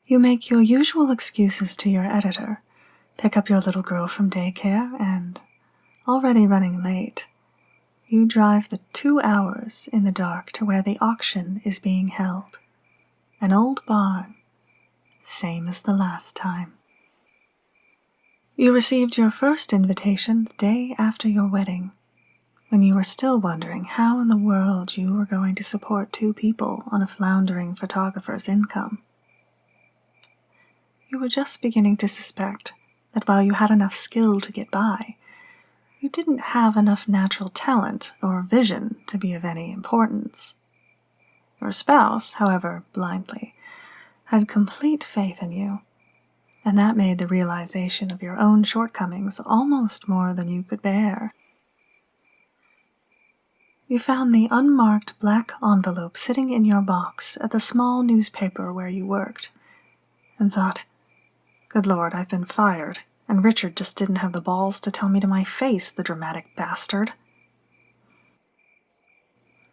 You make your usual excuses to your editor, pick up your little girl from daycare, and, already running late, you drive the 2 hours in the dark to where the auction is being held. An old barn, same as the last time. You received your first invitation the day after your wedding, when you were still wondering how in the world you were going to support 2 people on a floundering photographer's income. You were just beginning to suspect that while you had enough skill to get by, you didn't have enough natural talent or vision to be of any importance. Your spouse, however blindly, had complete faith in you, and that made the realization of your own shortcomings almost more than you could bear. You found the unmarked black envelope sitting in your box at the small newspaper where you worked, and thought, "Good Lord, I've been fired, and Richard just didn't have the balls to tell me to my face, the dramatic bastard."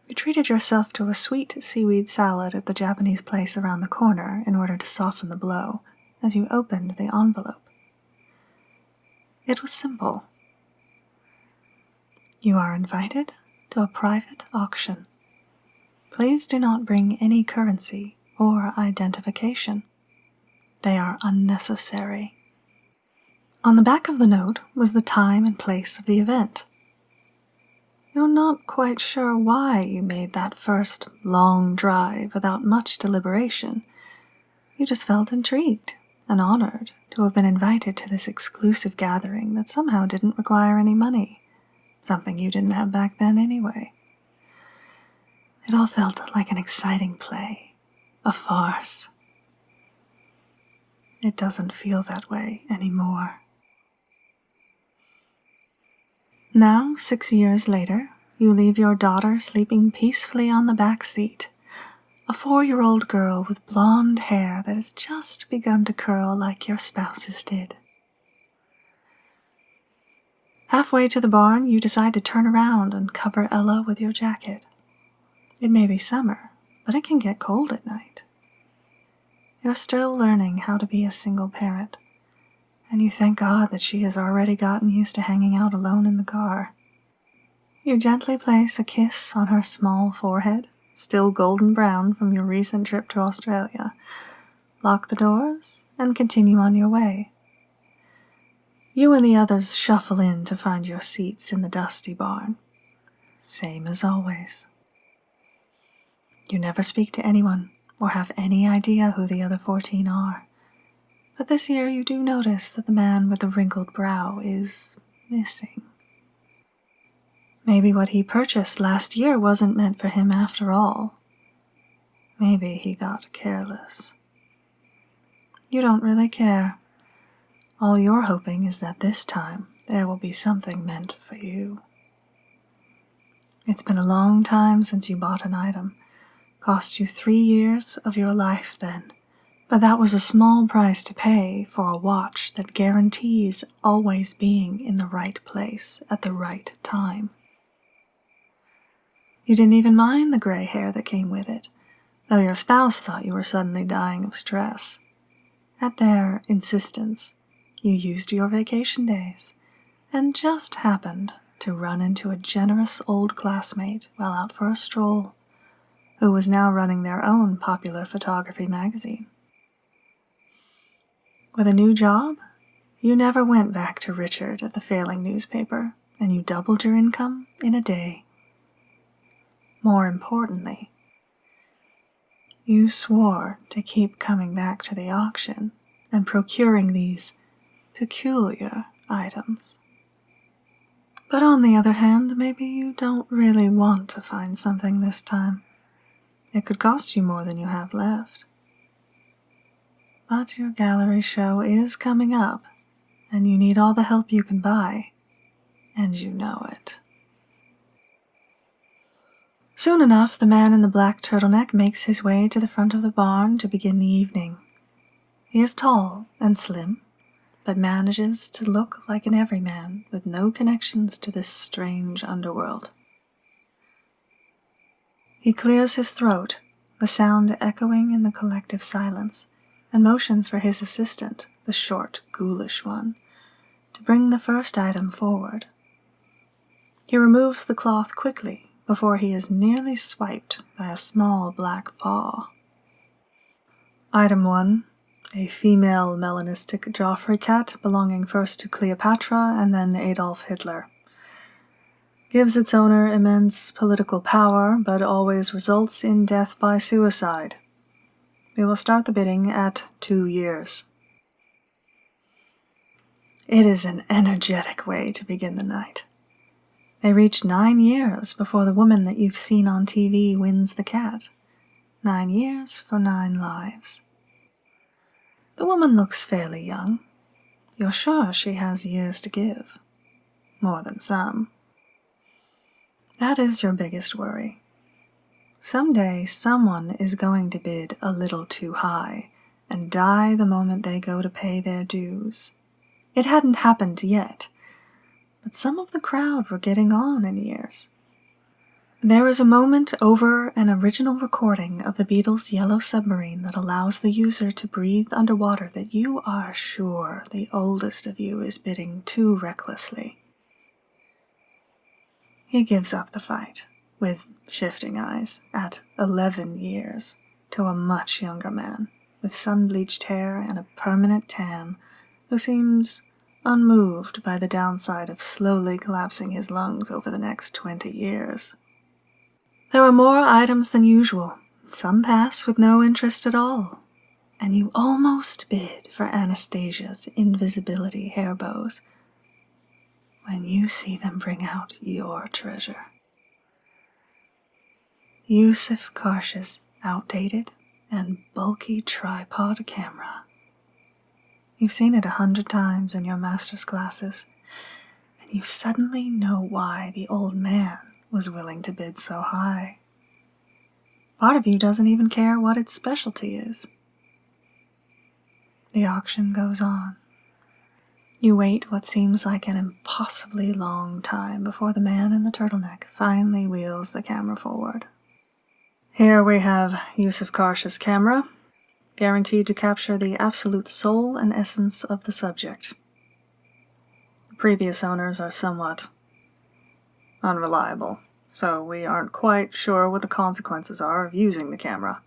You treated yourself to a sweet seaweed salad at the Japanese place around the corner in order to soften the blow as you opened the envelope. It was simple. You are invited to a private auction. Please do not bring any currency or identification. They are unnecessary. On the back of the note was the time and place of the event. You're not quite sure why you made that first long drive without much deliberation. You just felt intrigued and honored to have been invited to this exclusive gathering that somehow didn't require any money, something you didn't have back then anyway. It all felt like an exciting play, a farce. It doesn't feel that way anymore. Now, 6 years later, you leave your daughter sleeping peacefully on the back seat, a 4-year-old girl with blonde hair that has just begun to curl like your spouse's did. Halfway to the barn, you decide to turn around and cover Ella with your jacket. It may be summer, but it can get cold at night. You're still learning how to be a single parent, and you thank God that she has already gotten used to hanging out alone in the car. You gently place a kiss on her small forehead, still golden brown from your recent trip to Australia, lock the doors, and continue on your way. You and the others shuffle in to find your seats in the dusty barn. Same as always. You never speak to anyone or have any idea who the other 14 are. But this year you do notice that the man with the wrinkled brow is missing. Maybe what he purchased last year wasn't meant for him after all. Maybe he got careless. You don't really care. All you're hoping is that this time there will be something meant for you. It's been a long time since you bought an item. Cost you 3 years of your life then. But that was a small price to pay for a watch that guarantees always being in the right place at the right time. You didn't even mind the gray hair that came with it, though your spouse thought you were suddenly dying of stress. At their insistence, you used your vacation days, and just happened to run into a generous old classmate while out for a stroll, who was now running their own popular photography magazine. With a new job, you never went back to Richard at the failing newspaper, and you doubled your income in a day. More importantly, you swore to keep coming back to the auction and procuring these peculiar items. But on the other hand, maybe you don't really want to find something this time. It could cost you more than you have left. But your gallery show is coming up, and you need all the help you can buy, and you know it. Soon enough, the man in the black turtleneck makes his way to the front of the barn to begin the evening. He is tall and slim, but manages to look like an everyman with no connections to this strange underworld. He clears his throat, the sound echoing in the collective silence, and motions for his assistant, the short, ghoulish one, to bring the first item forward. He removes the cloth quickly before he is nearly swiped by a small black paw. Item 1. A female melanistic Joffrey cat belonging first to Cleopatra and then Adolf Hitler. Gives its owner immense political power, but always results in death by suicide. We will start the bidding at 2 years. It is an energetic way to begin the night. They reach 9 years before the woman that you've seen on TV wins the cat. 9 years for 9 lives. The woman looks fairly young. You're sure she has years to give. More than some. That is your biggest worry. Someday someone is going to bid a little too high and die the moment they go to pay their dues. It hadn't happened yet, but some of the crowd were getting on in years. There is a moment over an original recording of the Beatles' Yellow Submarine that allows the user to breathe underwater that you are sure the oldest of you is bidding too recklessly. He gives up the fight, with shifting eyes, at 11 years, to a much younger man, with sun-bleached hair and a permanent tan, who seems unmoved by the downside of slowly collapsing his lungs over the next 20 years. There are more items than usual. Some pass with no interest at all, and you almost bid for Anastasia's invisibility hair bows when you see them bring out your treasure. Yusuf Karsh's outdated and bulky tripod camera. You've seen it 100 times in your master's classes, and you suddenly know why the old man was willing to bid so high. Part of you doesn't even care what its specialty is. The auction goes on. You wait what seems like an impossibly long time before the man in the turtleneck finally wheels the camera forward. Here we have Yusuf Karsh's camera, guaranteed to capture the absolute soul and essence of the subject. The previous owners are somewhat unreliable, so we aren't quite sure what the consequences are of using the camera.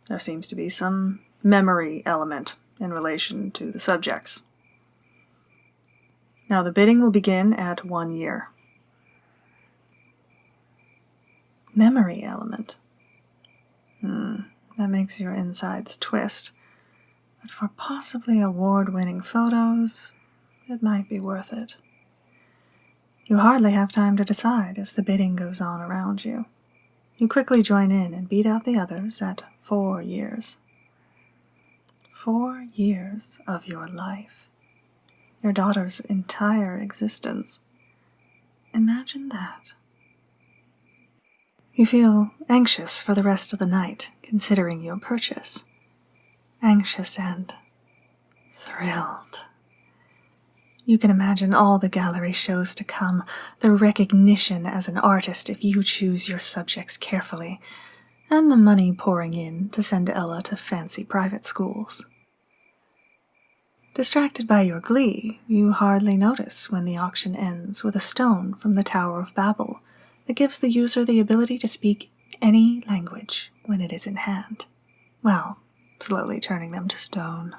There seems to be some memory element in relation to the subjects. Now the bidding will begin at 1 year. Memory element. That makes your insides twist. But for possibly award-winning photos, it might be worth it. You hardly have time to decide as the bidding goes on around you. You quickly join in and beat out the others at 4 years. 4 years of your life. Your daughter's entire existence. Imagine that. You feel anxious for the rest of the night, considering your purchase. Anxious and thrilled. You can imagine all the gallery shows to come, the recognition as an artist if you choose your subjects carefully, and the money pouring in to send Ella to fancy private schools. Distracted by your glee, you hardly notice when the auction ends with a stone from the Tower of Babel that gives the user the ability to speak any language when it is in hand, well, slowly turning them to stone.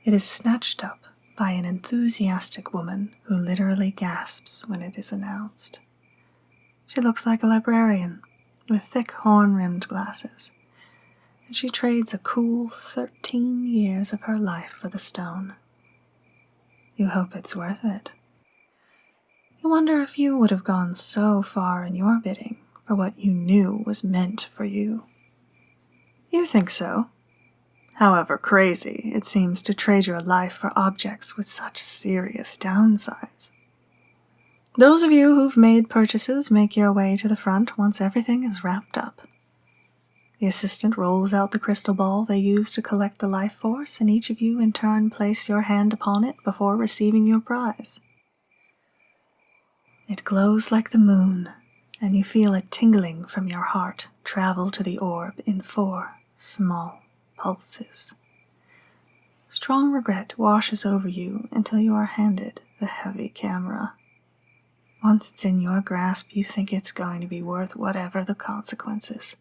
It is snatched up by an enthusiastic woman who literally gasps when it is announced. She looks like a librarian, with thick horn-rimmed glasses, and she trades a cool 13 years of her life for the stone. You hope it's worth it. You wonder if you would have gone so far in your bidding for what you knew was meant for you. You think so. However crazy it seems to trade your life for objects with such serious downsides. Those of you who've made purchases make your way to the front once everything is wrapped up. The assistant rolls out the crystal ball they use to collect the life force, and each of you in turn place your hand upon it before receiving your prize. It glows like the moon, and you feel a tingling from your heart travel to the orb in 4 small pulses. Strong regret washes over you until you are handed the heavy camera. Once it's in your grasp, you think it's going to be worth whatever the consequences.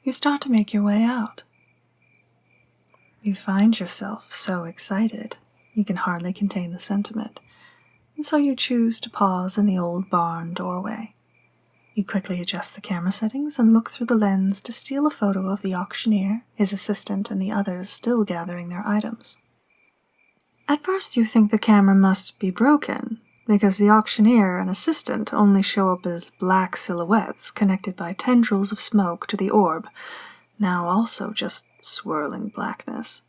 You start to make your way out. You find yourself so excited, you can hardly contain the sentiment, and so you choose to pause in the old barn doorway. You quickly adjust the camera settings and look through the lens to steal a photo of the auctioneer, his assistant, and the others still gathering their items. At first you think the camera must be broken, because the auctioneer and assistant only show up as black silhouettes connected by tendrils of smoke to the orb, now also just swirling blackness.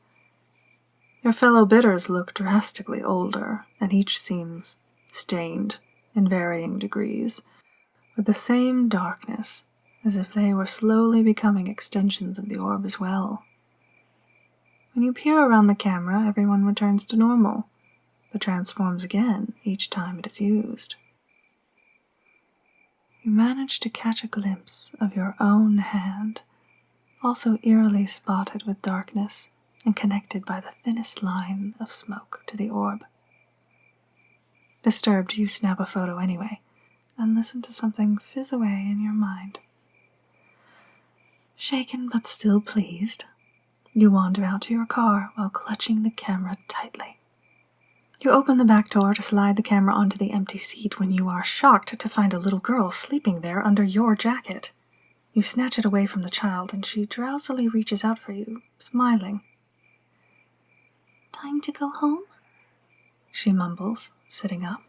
Your fellow bidders look drastically older, and each seems stained in varying degrees, with the same darkness, as if they were slowly becoming extensions of the orb as well. When you peer around the camera, everyone returns to normal, but transforms again each time it is used. You manage to catch a glimpse of your own hand, also eerily spotted with darkness and connected by the thinnest line of smoke to the orb. Disturbed, you snap a photo anyway, and listen to something fizz away in your mind. Shaken but still pleased, you wander out to your car while clutching the camera tightly. You open the back door to slide the camera onto the empty seat when you are shocked to find a little girl sleeping there under your jacket. You snatch it away from the child, and she drowsily reaches out for you, smiling. "Time to go home?" she mumbles, sitting up.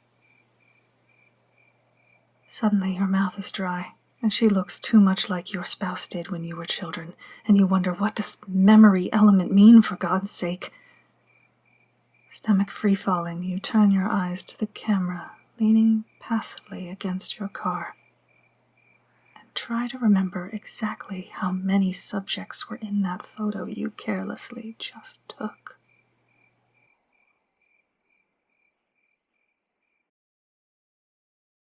Suddenly your mouth is dry, and she looks too much like your spouse did when you were children, and you wonder, what does memory element mean, for God's sake? Stomach free-falling, you turn your eyes to the camera, leaning passively against your car, and try to remember exactly how many subjects were in that photo you carelessly just took.